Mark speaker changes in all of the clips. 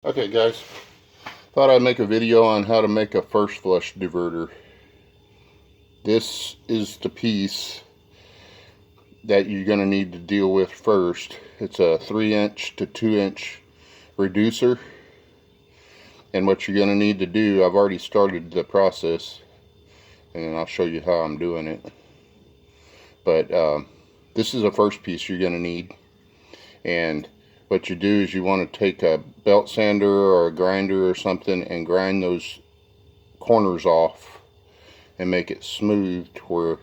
Speaker 1: Okay guys, thought I'd make a video on how to make a first flush diverter. This is the piece that you're going to need to deal with first. It's a 3" to 2" reducer, and what you're going to need to do, I've already started the process and I'll show you how I'm doing it, but this is the first piece you're going to need. And what you do is you want to take a belt sander or a grinder or something and grind those corners off and make it smooth to where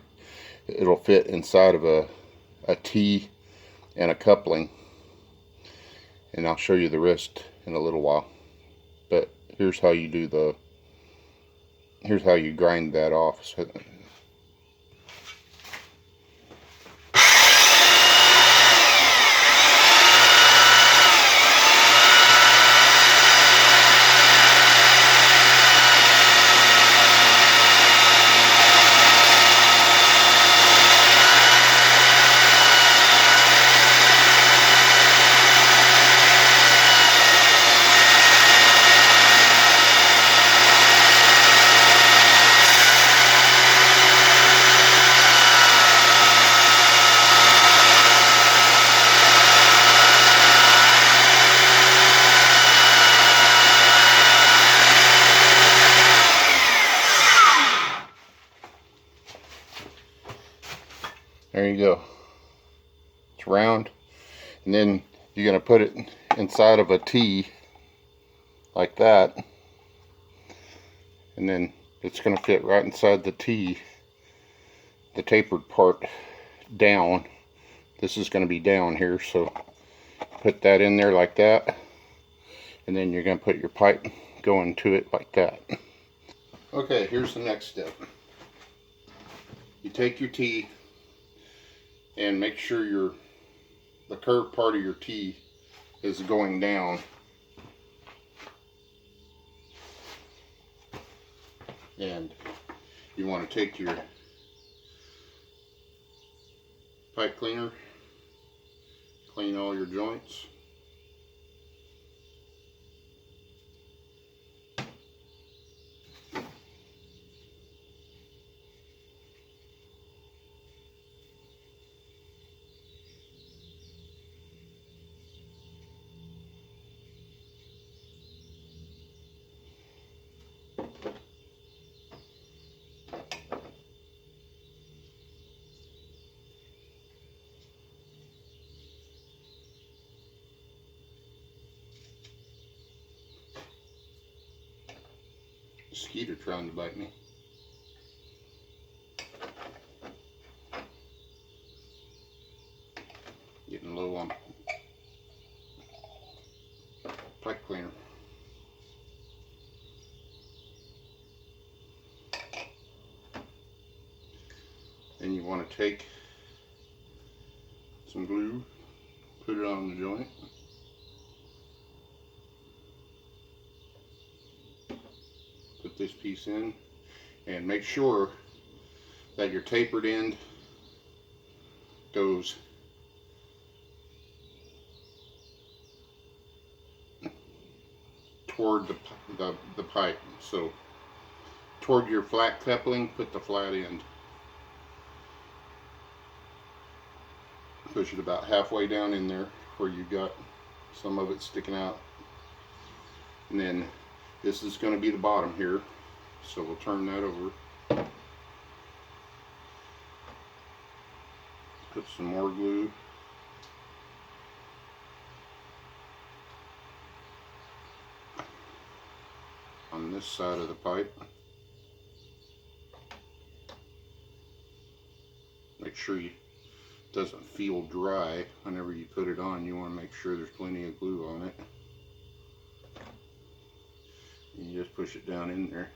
Speaker 1: it'll fit inside of a T and a coupling. And I'll show you the rest in a little while. But here's how you do here's how you grind that off. So, there you go. It's round, and then you're going to put it inside of a T like that, and then it's going to fit right inside the T, the tapered part down. This is going to be down here, so put that in there like that, and then you're going to put your pipe going to it like that. Okay, here's the next step. You take your T and make sure the curved part of your T is going down. And you want to take your pipe cleaner, clean all your joints. Mosquito trying to bite me. Getting low on pipe cleaner. Then you want to take some glue, put it on the joint. Put this piece in and make sure that your tapered end goes toward the pipe. So toward your flat coupling, put the flat end. Push it about halfway down in there where you got some of it sticking out. And then this is going to be the bottom here, so we'll turn that over. Put some more glue. On this side of the pipe. Make sure it doesn't feel dry whenever you put it on. You want to make sure there's plenty of glue on it. And you just push it down in there.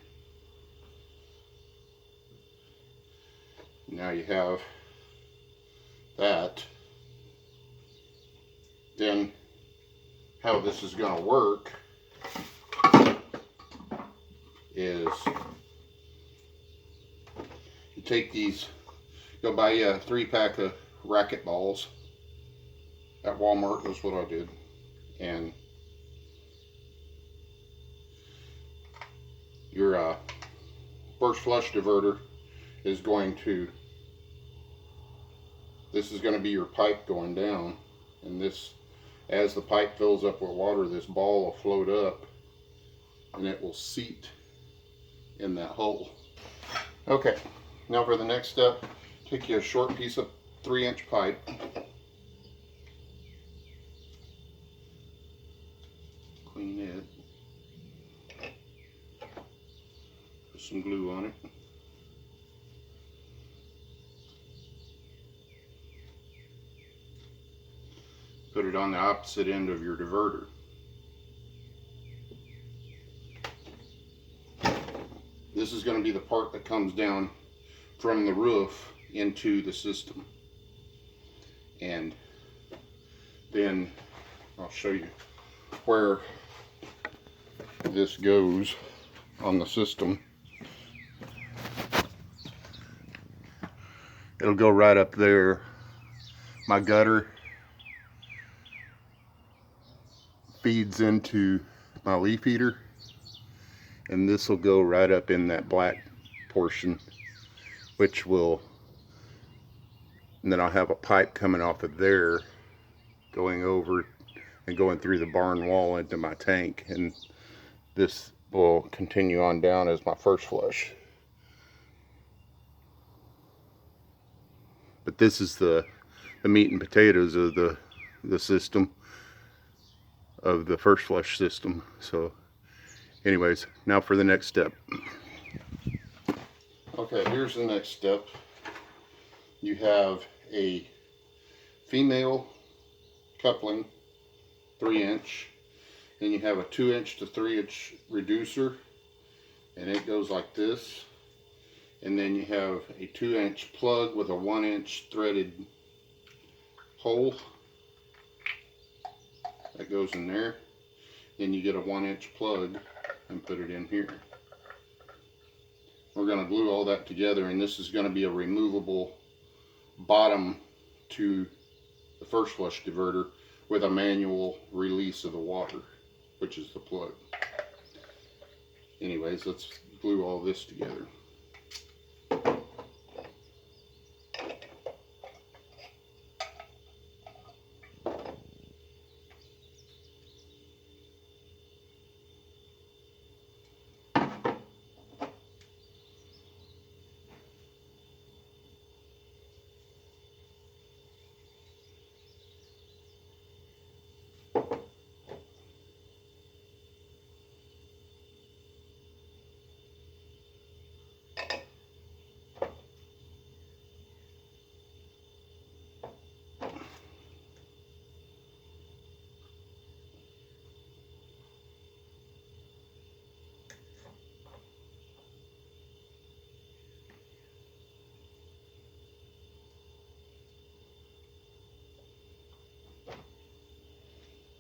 Speaker 1: Now you have that. Then how this is going to work is you take these, go buy a 3-pack of racket balls at Walmart. That's what I did. And Your first flush diverter is going to, this is going to be your pipe going down, and this, as the pipe fills up with water, this ball will float up and it will seat in that hole. Okay, now for the next step, take you a short piece of 3-inch pipe, clean it, put some glue on it, put it on the opposite end of your diverter. This is going to be the part that comes down from the roof into the system. And then I'll show you where this goes on the system. It'll go right up there. My gutter feeds into my leaf heater, and this will go right up in that black portion, which will, and then I'll have a pipe coming off of there going over and going through the barn wall into my tank, and this will continue on down as my first flush. But this is the meat and potatoes of the system, of the first flush system. So anyways, now for the next step. Okay, here's the next step. You have a female coupling, 3-inch, then you have a 2-inch to 3-inch reducer, and it goes like this. And then you have a 2-inch plug with a 1-inch threaded hole that goes in there. Then you get a 1-inch plug and put it in here. We're going to glue all that together, and this is going to be a removable bottom to the first flush diverter with a manual release of the water, which is the plug. Anyways, let's glue all this together.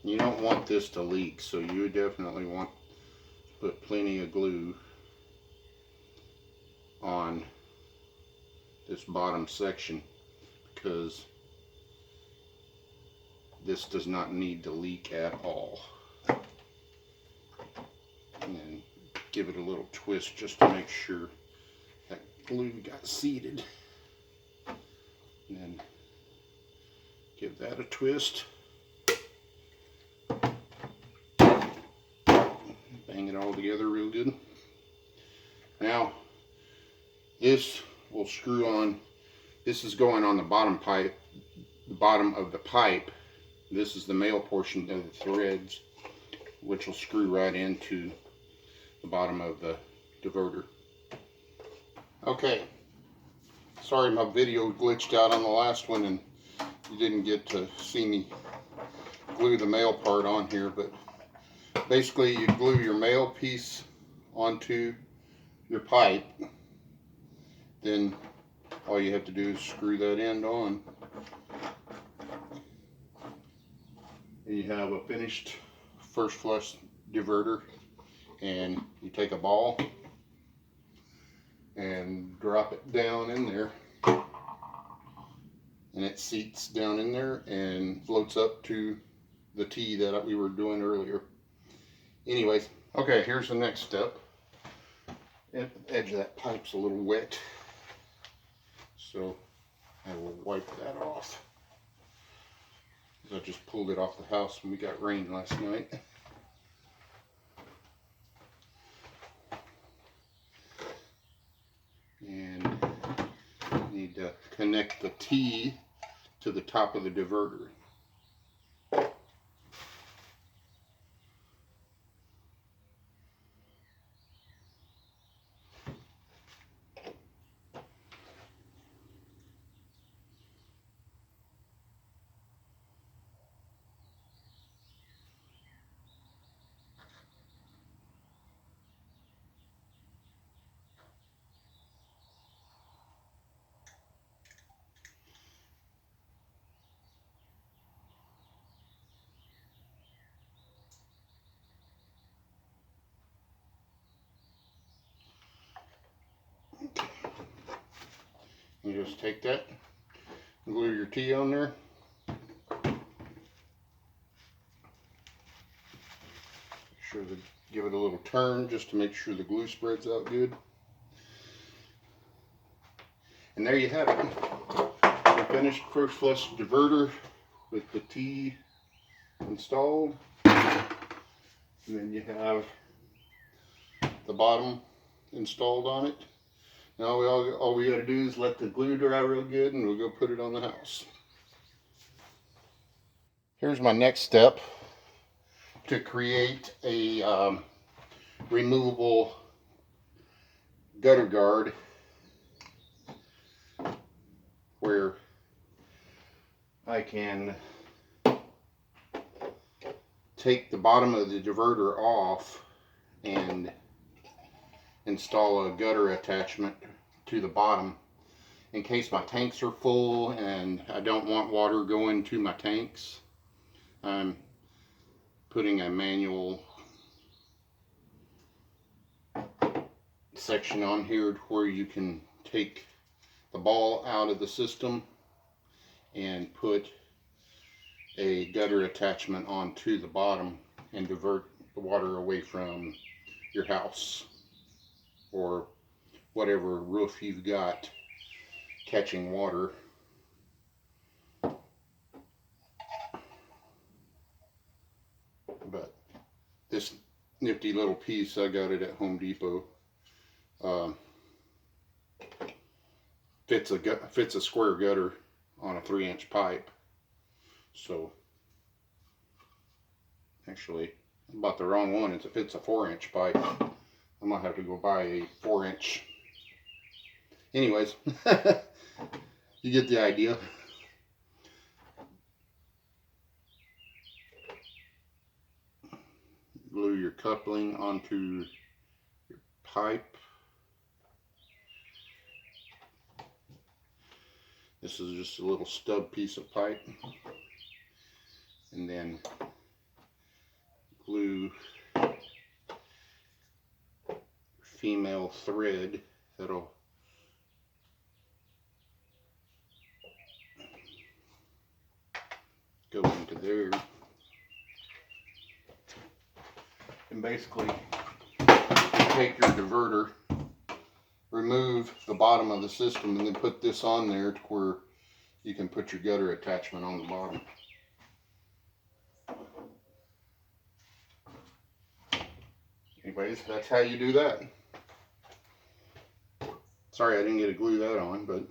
Speaker 1: You don't want this to leak, so you definitely want to put plenty of glue on this bottom section, because this does not need to leak at all. And then give it a little twist just to make sure that glue got seated. And then give that a twist. Bang it all together real good. Now this will screw on. This is going on the bottom pipe, the bottom of the pipe. This is the male portion of the threads, which will screw right into the bottom of the diverter. Okay, sorry my video glitched out on the last one and you didn't get to see me glue the male part on here, but basically you glue your male piece onto your pipe, then all you have to do is screw that end on, and you have a finished first flush diverter. And you take a ball and drop it down in there, and it seats down in there and floats up to the T that we were doing earlier. Anyways, okay, here's the next step. The edge of that pipe's a little wet, so I will wipe that off. I just pulled it off the house when we got rain last night. And need to connect the T to the top of the diverter. You just take that and glue your T on there. Make sure to give it a little turn just to make sure the glue spreads out good. And there you have it. The finished first flush diverter with the T installed. And then you have the bottom installed on it. Now all we got to do is let the glue dry real good, and we'll go put it on the house. Here's my next step to create a removable gutter guard where I can take the bottom of the diverter off and install a gutter attachment to the bottom in case my tanks are full and I don't want water going to my tanks. I'm putting a manual section on here where you can take the ball out of the system and put a gutter attachment onto the bottom and divert the water away from your house or whatever roof you've got catching water. But this nifty little piece, I got it at Home Depot, fits a square gutter on a 3-inch pipe. So actually I bought the wrong one. It fits a 4-inch pipe. I might have to go buy a 4-inch. Anyways, you get the idea. Glue your coupling onto your pipe. This is just a little stub piece of pipe. And then glue female thread that'll go into there. And basically take your diverter, remove the bottom of the system, and then put this on there to where you can put your gutter attachment on the bottom. Anyways, that's how you do that. Sorry I didn't get to glue that on, but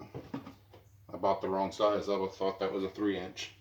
Speaker 1: I bought the wrong size. I thought that was a 3-inch.